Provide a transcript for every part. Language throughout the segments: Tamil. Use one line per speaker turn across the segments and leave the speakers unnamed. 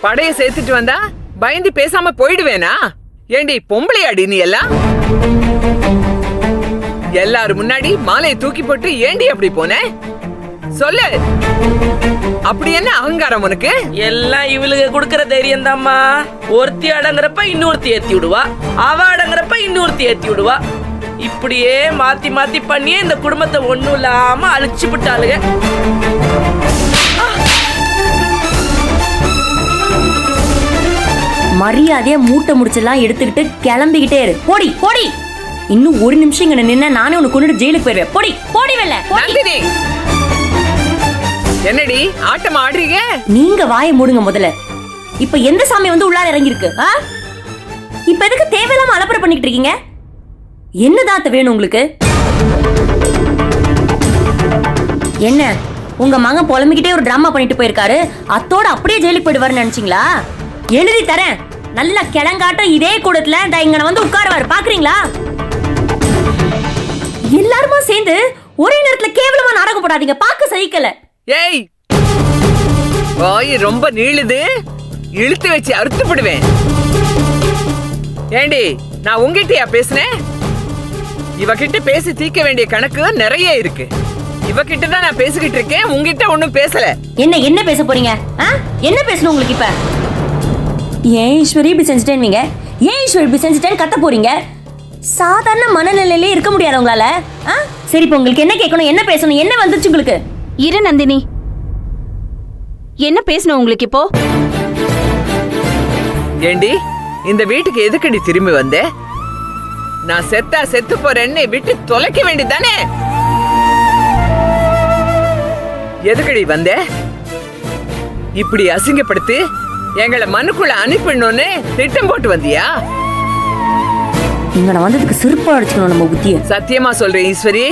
படைய சேர்த்துட்டு வந்தா பயந்து பேசாம போயிடுவேனா? ஏண்டி பொம்பளையாடி நீ எல்லாம்? எல்லாரும் முன்னாடி மாலையை தூக்கி போட்டு ஏண்டி அப்படி போன? சொல்லு. அப்படி என்ன அகங்காரம் உனக்கு?
எல்லாம் இவளுக்கு கொடுக்கற தைரியம் தாம்மா. ஒருத்தி அடங்குறப்ப இன்னொருத்தி ஏத்தி விடுவா, அவ அடங்குறப்ப இன்னொருத்தி ஏத்தி விடுவா. இப்படியே மாத்தி மாத்தி பண்ணியே இந்த குடும்பத்தை ஒண்ணும் இல்லாம அழிச்சு விட்டாளுங்க.
மரியாதையா மூட்டை முடிச்செல்லாம் எடுத்துக்கிட்டு கிளம்பிக்கிட்டே இரு. போடி போடி. இன்னும் ஒரு நிமிஷம் இங்க நின்னா நானே உன்னை கொண்டு ஜெயிலுக்கு போயிருவேன். போடி போடி வெல்ல.
நந்தினி, என்னடி ஆட்டம் ஆடுறீங்க?
நீங்க வாயை மூடுங்க முதல்ல. இப்ப எந்த சாமி வந்து உள்ளார இறங்கி இருக்கு? இப்ப எதுக்கு தேவையில்லாம அலப்பறை பண்ணிட்டு இருக்கீங்க? என்னதான் வேணும் உங்களுக்கு? என்ன உங்க மகன் புலம்பிக்கிட்டே ஒரு டிராமா பண்ணிட்டு போயிருக்காரு, அத்தோட அப்படியே ஜெயிலுக்கு போயிடுவாருன்னு நினைச்சீங்களா? எழுதி தரேன். நல்ல கிளங்காட்டம் இதே கூடத்துல இங்க வந்து உட்காருவாரு, பாக்குறீங்களா? எல்லாருமா சேர்ந்து ஒரே நேரத்துல கேவலமா நாடகம் போடாதீங்க, பாக்க சகிக்கல.
ஏய், வாய் ரொம்ப நீளுது, இழுத்து வச்சு அறுத்து விடுவேன். ஏண்டி, நான் உங்ககிட்டயா பேசுனேன்? இவகிட்ட பேசி தீர்க்க வேண்டிய கணக்கு நிறைய இருக்கு. இவகிட்ட தான் நான் பேசிக்கிட்டு இருக்கேன், உங்ககிட்ட ஒண்ணும் பேசல.
என்ன பேச போறீங்க? என்ன பேசணும் உங்களுக்கு? இப்ப ஏன் ஈஸ்வரி இப்படி செஞ்சுட்டேன்னு, ஏன் ஈஸ்வரி இப்படி செஞ்சுட்டேன்னு கத்த போறீங்க? சாதாரண மனநிலையிலே இருக்க முடியாது உங்களால. சரி, இப்ப உங்களுக்கு என்ன கேட்கணும், என்ன பேசணும், என்ன வந்துச்சு உங்களுக்கு?
இரு நந்தினி, என்ன பேசணும் உங்களுக்கு இப்போ?
ஏண்டி, இந்த வீட்டுக்கு எதுக்கடி திரும்பி வந்த? நான் செத்தா செத்து போறேன்னு விட்டு தொலைக்க வேண்டியதானே? எதுக்கடி வந்த? இப்படி அசிங்கப்படுத்தி எங்களை மனுக்குள்ள அனுப்பிடணும்னு திட்டம் போட்டு வந்தியா?
இங்க நான் வந்ததுக்கு சிறப்பா அடிச்சுக்கணும் நம்ம புத்திய.
சத்தியமா சொல்றேன் ஈஸ்வரி,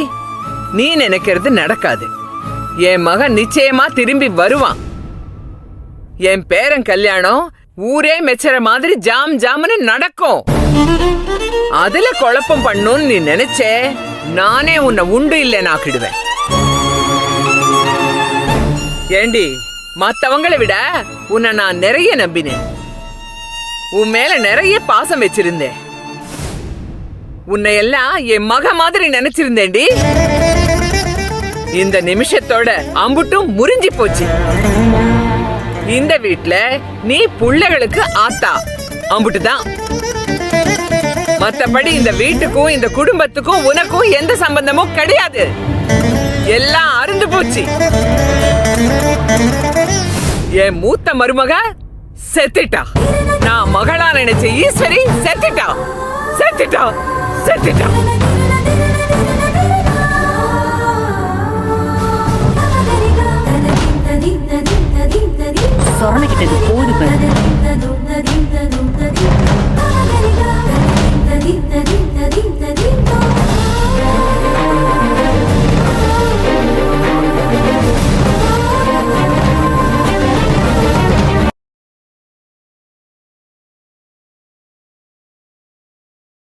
நீ நினைக்கிறது நடக்காது. என் மகன் நிச்சயமா திரும்பி வருவான். என் பேரன் கல்யாணம் ஊரே மெச்சற மாதிரி ஜாம் ஜாம்னு நடக்கும். அதுல குழப்பம் பண்ணுன்னு நீ நினைச்ச, நானே உன்னை உண்டு இல்லைன்னு ஆக்கிடுவேன். ஏண்டி, மத்தவங்களை விட உன்னை நான் நிறைய நம்பினேன். உன் மேல நிறைய பாசம் வச்சிருந்தேன். உன்னை எல்லாம் என் மக மாதிரி நினைச்சிருந்தேன்டி. இந்த நிமிஷத்தோட அம்புட்டும் முறிஞ்சி போச்சு. இந்த வீட்ல நீ புள்ளைகளுக்கு ஆத்தா, அம்புட்டுதான். மத்தபடி இந்த வீட்டுக்கும் இந்த குடும்பத்துக்கும் உனக்கும் எந்த சம்பந்தமும் கிடையாது. எல்லாம் அருந்து போச்சு. என் மூத்த மருமக செத்துட்டா. நான் மகளா நினைச்ச ஈஸ்வரி செத்துட்டா.